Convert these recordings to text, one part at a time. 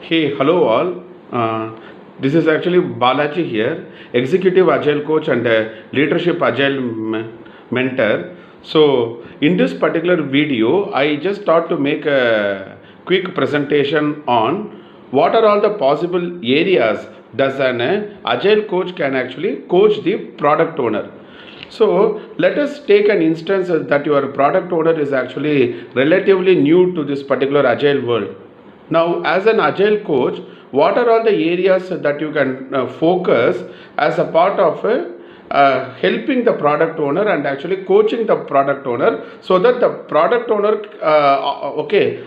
Hey, hello all. This is actually Balaji here, Executive Agile Coach and Leadership Agile Mentor. So, in this particular video, I just thought to make a quick presentation on what are all the possible areas does an Agile coach can actually coach the product owner. So let us take an instance that your product owner is actually relatively new to this particular agile world. Now, as an agile coach, what are all the areas that you can focus as a part of helping the product owner and actually coaching the product owner so that the product owner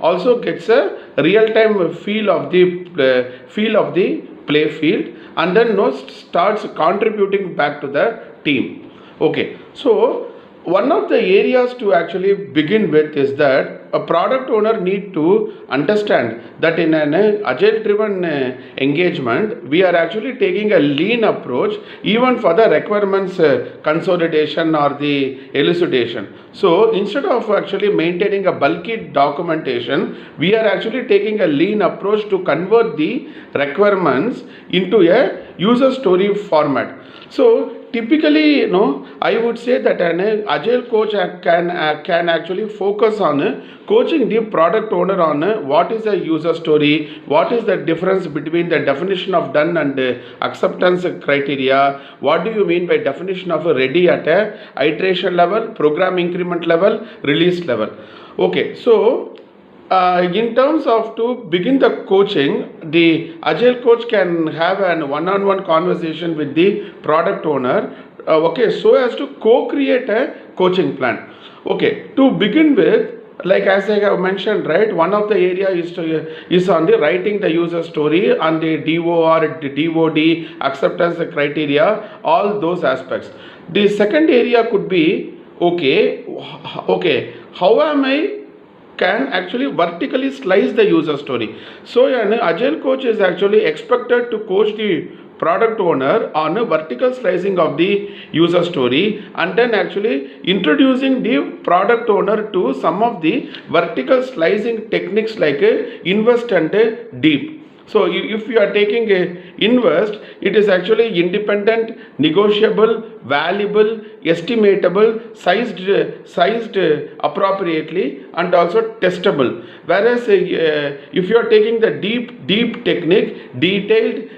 also gets a real time feel of the play field and then starts contributing back to the team. Okay, so one of the areas to actually begin with is that a product owner need to understand that in an agile driven engagement we are actually taking a lean approach even for the requirements consolidation or the elucidation. So instead of actually maintaining a bulky documentation, we are actually taking a lean approach to convert the requirements into a user story format. So typically, I would say that an agile coach can actually focus on coaching the product owner on what is a user story, what is the difference between the definition of done and acceptance criteria, what do you mean by definition of ready at a iteration level, program increment level, release level. Okay, so in terms of to begin the coaching, the agile coach can have an one-on-one conversation with the product owner, so as to co-create a coaching plan. Okay, to begin with, like as I have mentioned, right, one of the area is on the writing the user story, on the DOR, DOD, acceptance criteria, all those aspects. The second area could be how am I can actually vertically slice the user story. So an agile coach is actually expected to coach the product owner on a vertical slicing of the user story and then actually introducing the product owner to some of the vertical slicing techniques like invest and deep. So if you are taking a invest, it is actually independent, negotiable, valuable, estimatable, sized appropriately, and also testable. Whereas if you are taking the deep technique, detailed,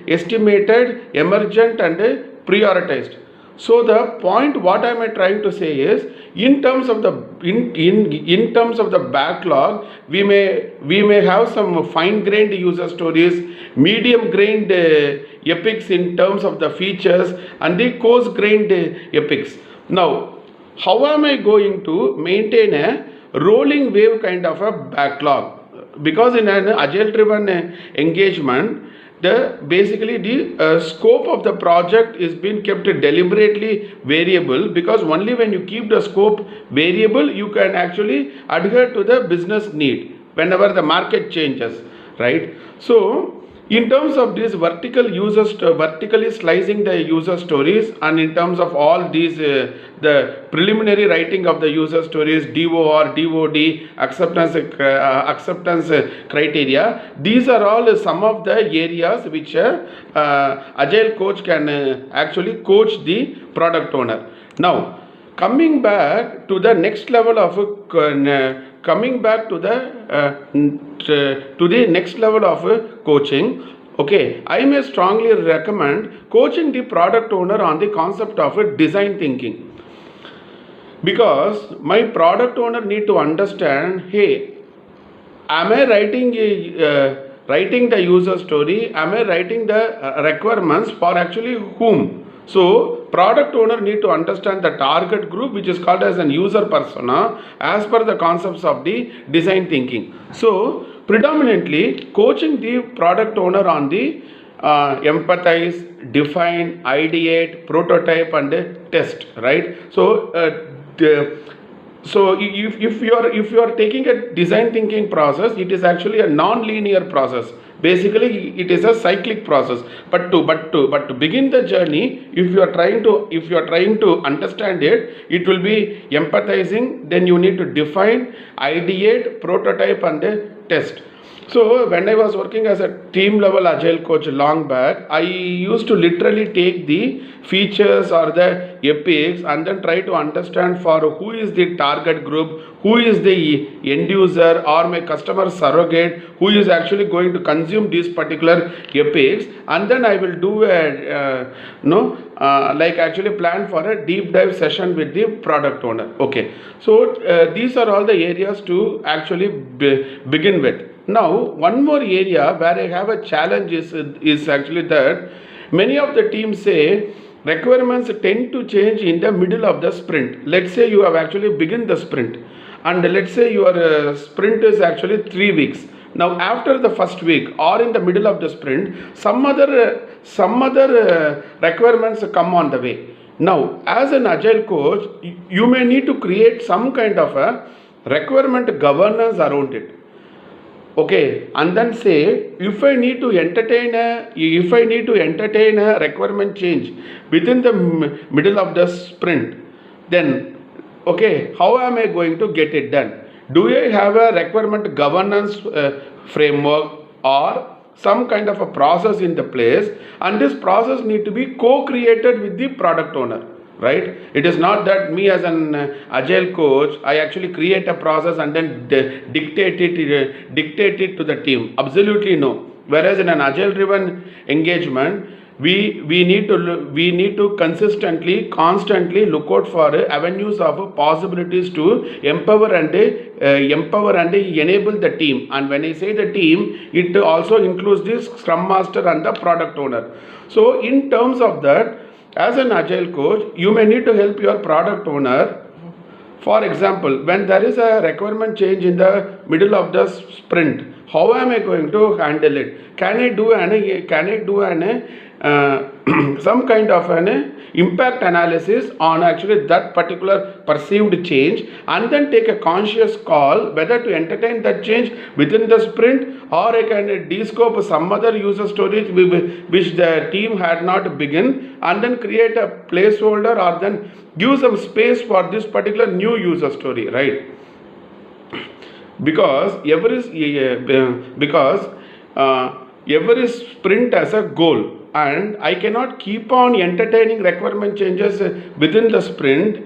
estimated, emergent, and prioritized. So the point what am I trying to say is in terms of the in terms of the backlog, we may have some fine-grained user stories, medium-grained epics in terms of the features, and the coarse-grained epics. Now, how am I going to maintain a rolling wave kind of a backlog? Because in an agile-driven engagement, basically the scope of the project is being kept deliberately variable, because only when you keep the scope variable you can actually adhere to the business need whenever the market changes, right? So in terms of this vertically slicing the user stories, and in terms of all these the preliminary writing of the user stories, DOR, DOD, acceptance criteria, these are all some of the areas which agile coach can actually coach the product owner. Now coming back to the next level of next level of coaching, I may strongly recommend coaching the product owner on the concept of design thinking, because my product owner need to understand, hey, am I writing the user story, am I writing the requirements for actually whom? So product owner need to understand the target group, which is called as an user persona, as per the concepts of the design thinking. So predominantly coaching the product owner on the empathize, define, ideate, prototype, and test, right? So if you are taking a design thinking process, it is actually a non-linear process. Basically it is a cyclic process, but to begin the journey, if you are trying to understand it, it will be empathizing, then you need to define, ideate, prototype, and test. So when I was working as a team level agile coach long back, I used to literally take the features or the epics and then try to understand for who is the target group, who is the end user or my customer surrogate, who is actually going to consume these particular epics, and then I will do a like actually plan for a deep dive session with the product owner. Okay, so these are all the areas to actually begin with. Now, one more area where I have a challenge is actually that many of the teams say requirements tend to change in the middle of the sprint. Let's say you have actually begun the sprint, and let's say your sprint is actually 3 weeks. Now, after the first week or in the middle of the sprint, some other requirements come on the way. Now, as an agile coach, you may need to create some kind of a requirement governance around it. Okay, and then say if I need to entertain a requirement change within the middle of the sprint, then okay, how am I going to get it done? Do I have a requirement governance framework or some kind of a process in the place, and this process need to be co-created with the product owner, right? It is not that me as an agile coach, I actually create a process and then dictate it to the team. Absolutely no. Whereas in an agile driven engagement, we need to constantly look out for avenues of possibilities to empower and enable the team. And when I say the team, it also includes the scrum master and the product owner. So in terms of that, as an agile coach, you may need to help your product owner. For example, when there is a requirement change in the middle of the sprint, how am I going to handle it? Can I do some kind of an impact analysis on actually that particular perceived change, and then take a conscious call whether to entertain that change within the sprint, or I can de-scope some other user stories which the team had not begun, and then create a placeholder or then give some space for this particular new user story, right? Because every sprint has a goal, and I cannot keep on entertaining requirement changes within the sprint.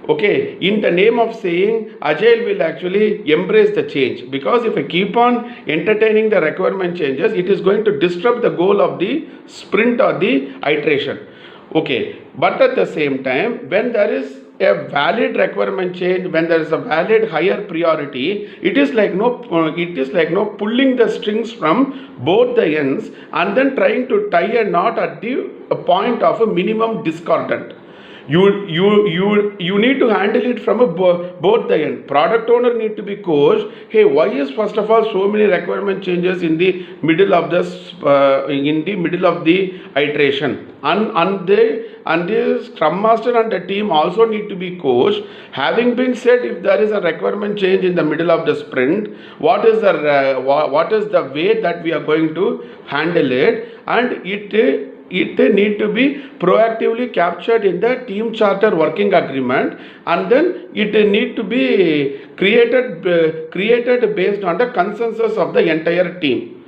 Okay, in the name of saying agile will actually embrace the change, because if I keep on entertaining the requirement changes, it is going to disrupt the goal of the sprint or the iteration. Okay, but at the same time, when there is a valid requirement change, when there is a valid higher priority, it is like pulling the strings from both the ends and then trying to tie a knot at the point of a minimum discordant. You need to handle it from both the end. Product owner need to be coached. Hey, why is first of all so many requirement changes in the middle of the iteration? And the scrum master and the team also need to be coached. Having been said, if there is a requirement change in the middle of the sprint, what is the way that we are going to handle it, and it need to be proactively captured in the team charter working agreement, and then it need to be created based on the consensus of the entire team.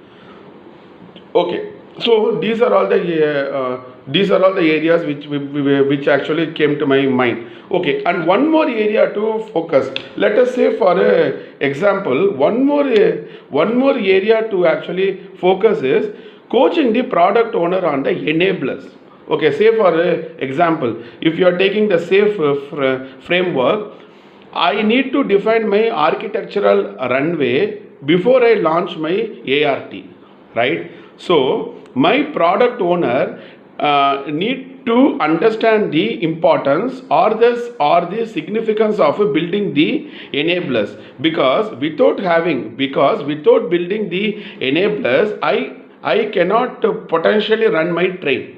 Okay, so these are all the areas which actually came to my mind. Okay, and one more area to focus. Let us say, for example, one more area to actually focus is coaching the product owner on the enablers. Okay, say for example, if you are taking the SAFe framework, I need to define my architectural runway before I launch my ART, right? So my product owner need to understand the importance or the significance of building the enablers, because without building the enablers, I cannot potentially run my train.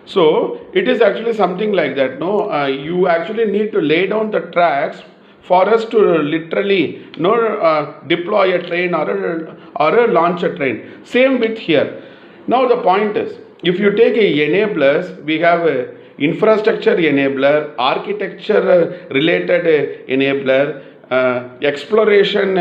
So it is actually something like that. You actually need to lay down the tracks for us to literally deploy a train or launch a train. Same with here. Now the point is, if you take enablers, we have a infrastructure enabler, architecture related enabler, exploration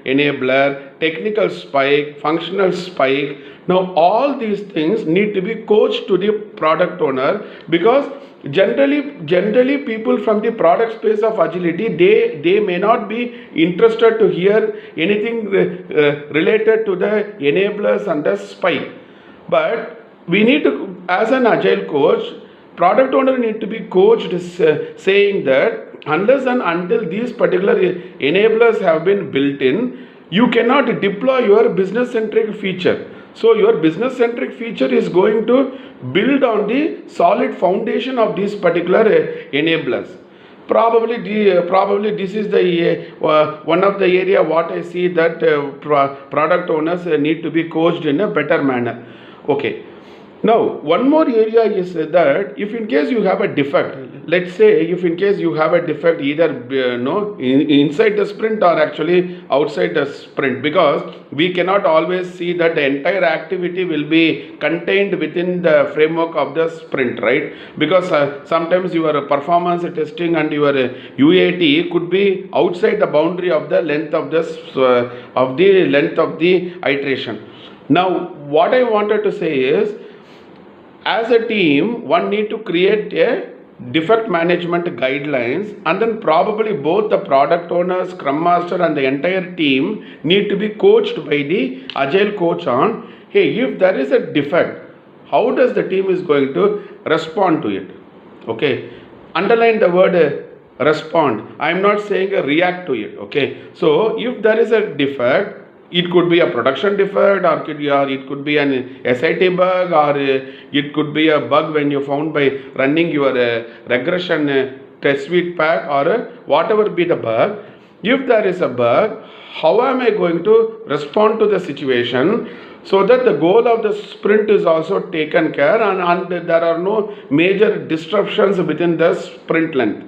enabler, technical spike, functional spike. Now all these things need to be coached to the product owner, because generally people from the product space of agility, they may not be interested to hear anything related to the enablers and the spike. But we need to, as an agile coach, product owner need to be coached, saying that unless and until these particular enablers have been built in, you cannot deploy your business centric feature. So your business centric feature is going to build on the solid foundation of these particular enablers. Probably this is the one of the area what I see that product owners need to be coached in a better manner. Okay. Now, one more area is that if in case you have a defect, let's say if in case you have a defect either inside the sprint or actually outside the sprint, because we cannot always see that the entire activity will be contained within the framework of the sprint, right? Because sometimes your performance testing and your UAT could be outside the boundary of the length of the iteration. Now, what I wanted to say is, as a team, one need to create a defect management guidelines, and then probably both the product owner, scrum master and the entire team need to be coached by the agile coach on, hey, if there is a defect, how does the team is going to respond to it? Okay, underline the word respond. I am not saying react to it. Okay, so if there is a defect, it could be a production defect, or it could be an SIT bug, or it could be a bug when you found by running your regression test suite pack, or whatever be the bug. If there is a bug, how am I going to respond to the situation so that the goal of the sprint is also taken care, and there are no major disruptions within the sprint length?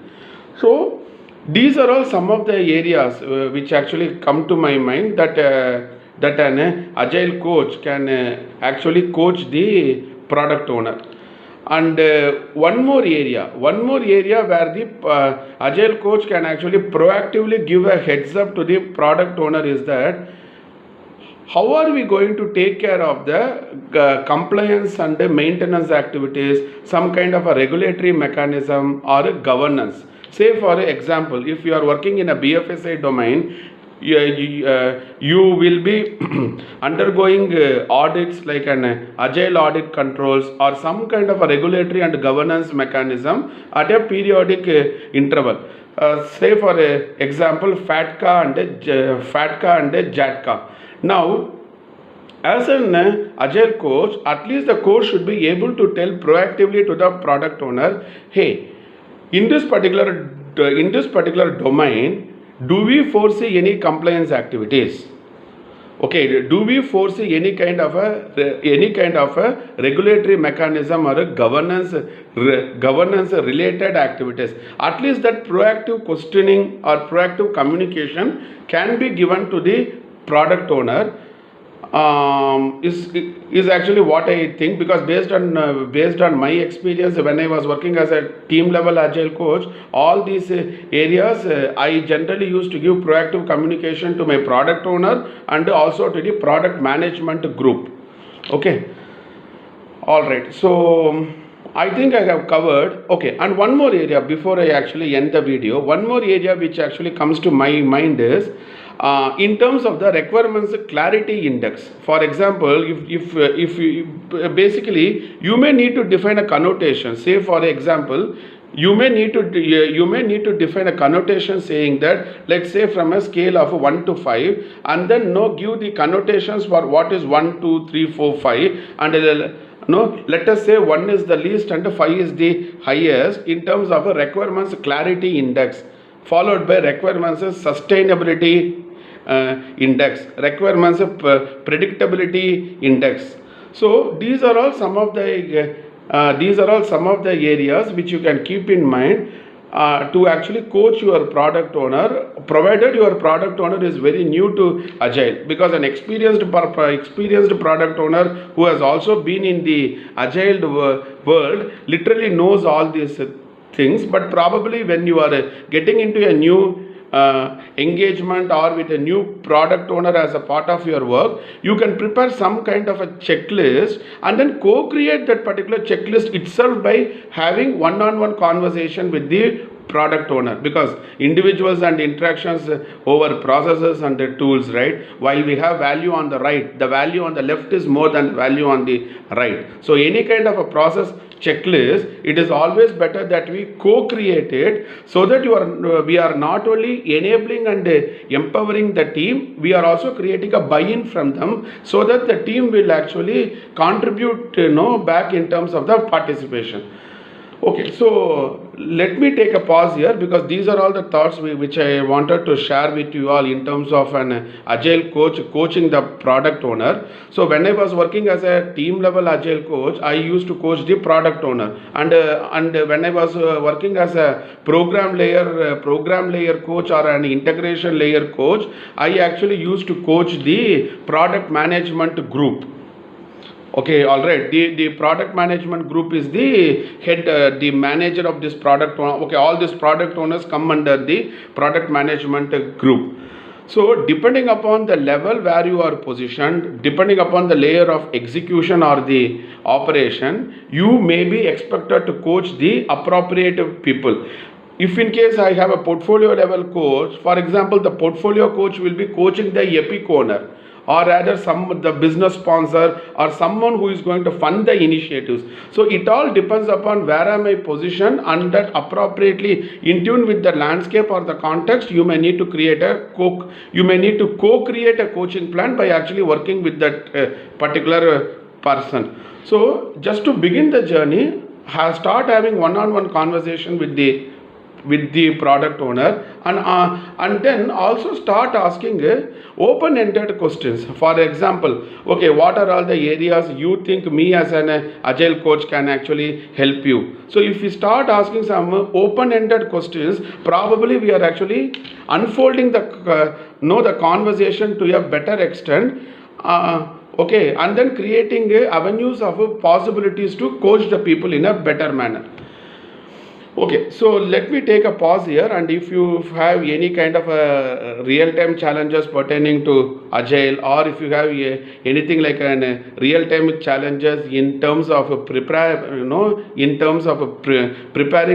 So these are all some of the areas which actually come to my mind that an agile coach can actually coach the product owner. And one more area where the agile coach can actually proactively give a heads up to the product owner is that how are we going to take care of the compliance and the maintenance activities, some kind of a regulatory mechanism or a governance. Say for example, if you are working in a BFSI domain, you will be undergoing audits like an agile audit controls or some kind of a regulatory and governance mechanism at a periodic interval. Say for example, FATCA and JATCA. Now, as an agile coach, at least the coach should be able to tell proactively to the product owner, hey, in this particular domain, do we foresee any compliance activities? Okay, do we foresee any kind of a regulatory mechanism or a governance related activities? At least that proactive questioning or proactive communication can be given to the product owner. Is actually what I think, because based on my experience when I was working as a team level agile coach, all these areas I generally used to give proactive communication to my product owner and also to the product management group. Okay, all right, so I think I have covered. Okay, and one more area before I actually end the video, one more area which actually comes to my mind is in terms of the requirements clarity index. For example, if basically you may need to define a connotation. Say for example, you may need to define a connotation saying that, let's say from a scale of 1 to 5, and then give the connotations for what is 1, 2, 3, 4, 5, and let us say 1 is the least and 5 is the highest in terms of a requirements clarity index, followed by requirements sustainability index, requirements predictability index. So these are all some of the areas which you can keep in mind to actually coach your product owner, provided your product owner is very new to agile, because an experienced product owner who has also been in the agile world literally knows all these things. But probably when you are getting into a new engagement or with a new product owner as a part of your work, you can prepare some kind of a checklist and then co-create that particular checklist itself by having one-on-one conversation with the product owner, because individuals and interactions over processes and the tools, right? While we have value on the right, the value on the left is more than the value on the right. So any kind of a process checklist, it is always better that we co-create it, so that we are not only enabling and empowering the team, we are also creating a buy-in from them, so that the team will actually contribute back in terms of the participation. Okay, so let me take a pause here, because these are all the thoughts which I wanted to share with you all in terms of an agile coach coaching the product owner. So when I was working as a team level agile coach, I used to coach the product owner, and when I was working as a program layer coach or an integration layer coach, I actually used to coach the product management group. Okay, all right. The product management group is the head, the manager of this product. Okay, all these product owners come under the product management group. So depending upon the level where you are positioned, depending upon the layer of execution or the operation, you may be expected to coach the appropriate people. If in case I have a portfolio level coach, for example, the portfolio coach will be coaching the epic owner, or rather the business sponsor or someone who is going to fund the initiatives. So it all depends upon where am I positioned, and that appropriately in tune with the landscape or the context, you may need to create co-create a coaching plan by actually working with that particular person. So just to begin the journey, start having one-on-one conversation with the product owner, and then also start asking open-ended questions. For example, okay, what are all the areas you think me as an agile coach can actually help you? So if we start asking some open-ended questions, probably we are actually unfolding the conversation to a better extent. Okay, and then creating avenues of possibilities to coach the people in a better manner. Okay, so let me take a pause here, and if you have any kind of real-time challenges pertaining to agile, or if you have anything like real-time challenges in terms of preparing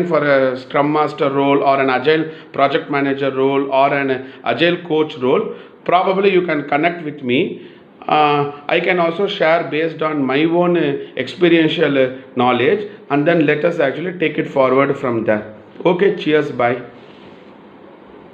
for a scrum master role or an agile project manager role or an agile coach role, probably you can connect with me. I can also share based on my own experiential knowledge, and then let us actually take it forward from there. Okay, cheers, bye.